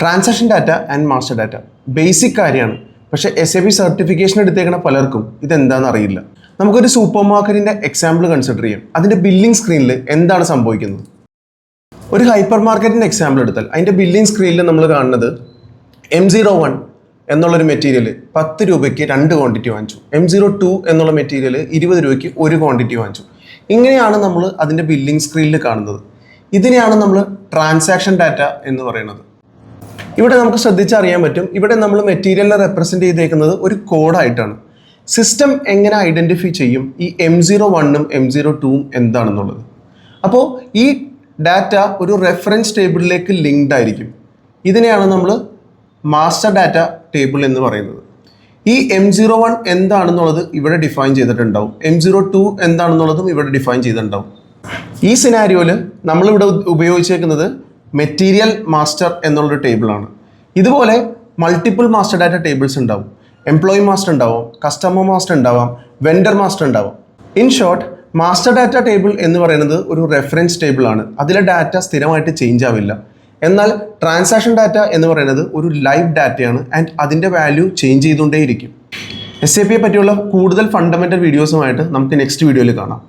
Transaction data and master data basic കാര്യമാണ്. പക്ഷേ SAP certification എടുത്തേക്കുന്ന പലർക്കും ഇതെന്താണെന്ന് അറിയില്ല. നമുക്കൊരു സൂപ്പർ മാർക്കറ്റിൻ്റെ എക്സാമ്പിൾ കൺസിഡർ ചെയ്യാം. അതിൻ്റെ ബില്ലിംഗ് സ്ക്രീനിൽ എന്താണ് സംഭവിക്കുന്നത്? ഒരു ഹൈപ്പർ മാർക്കറ്റിൻ്റെ എക്സാമ്പിൾ എടുത്താൽ അതിൻ്റെ ബില്ലിംഗ് സ്ക്രീനിൽ നമ്മൾ കാണുന്നത് M01 എന്നുള്ളൊരു മെറ്റീരിയൽ 10 രൂപയ്ക്ക് 2 ക്വാണ്ടിറ്റി വാങ്ങിച്ചു. M02 എന്നുള്ള മെറ്റീരിയൽ 20 രൂപയ്ക്ക് 1 ക്വാണ്ടിറ്റി വാങ്ങിച്ചു. ഇങ്ങനെയാണ് നമ്മൾ അതിൻ്റെ ബില്ലിംഗ് സ്ക്രീനിൽ കാണുന്നത്. ഇതിനെയാണ് നമ്മൾ ട്രാൻസാക്ഷൻ ഡാറ്റ എന്ന് പറയുന്നത്. ഇവിടെ നമുക്ക് ശ്രദ്ധിച്ചറിയാൻ പറ്റും, ഇവിടെ നമ്മൾ മെറ്റീരിയലിനെ റെപ്രസെൻറ്റ് ചെയ്തേക്കുന്നത് ഒരു കോഡായിട്ടാണ്. സിസ്റ്റം എങ്ങനെ ഐഡൻറ്റിഫൈ ചെയ്യും ഈ M01ഉം M02ഉം എന്താണെന്നുള്ളത്? അപ്പോൾ ഈ ഡാറ്റ ഒരു റെഫറൻസ് ടേബിളിലേക്ക് ലിങ്ക്ഡ് ആയിരിക്കും. ഇതിനെയാണ് നമ്മൾ മാസ്റ്റർ ഡാറ്റ ടേബിൾ എന്ന് പറയുന്നത്. ഈ M01 എന്താണെന്നുള്ളത് ഇവിടെ ഡിഫൈൻ ചെയ്തിട്ടുണ്ടാവും, M02 എന്താണെന്നുള്ളതും ഇവിടെ ഡിഫൈൻ ചെയ്തിട്ടുണ്ടാവും. ഈ സിനാരിയോയിൽ നമ്മളിവിടെ ഉപയോഗിച്ചേക്കുന്നത് മെറ്റീരിയൽ മാസ്റ്റർ എന്നുള്ളൊരു ടേബിളാണ്. ഇതുപോലെ മൾട്ടിപ്പിൾ മാസ്റ്റർ ഡാറ്റ ടേബിൾസ് ഉണ്ടാവും. എംപ്ലോയി മാസ്റ്റർ ഉണ്ടാവാം, കസ്റ്റമർ മാസ്റ്റർ ഉണ്ടാവാം, വെൻഡർ മാസ്റ്റർ ഉണ്ടാവാം. In short, master data table എന്ന് പറയുന്നത് ഒരു റെഫറൻസ് ടേബിളാണ്. അതിലെ ഡാറ്റ സ്ഥിരമായിട്ട് ചേഞ്ച് ആവില്ല. എന്നാൽ ട്രാൻസാക്ഷൻ ഡാറ്റ എന്ന് പറയുന്നത് ഒരു ലൈവ് ഡാറ്റയാണ് ആൻഡ് അതിൻ്റെ വാല്യൂ ചേഞ്ച് ചെയ്തുകൊണ്ടേയിരിക്കും. SAPയെ പറ്റിയുള്ള കൂടുതൽ ഫണ്ടമെൻ്റൽ വീഡിയോസുമായിട്ട് നമുക്ക് നെക്സ്റ്റ് വീഡിയോയിൽ കാണാം.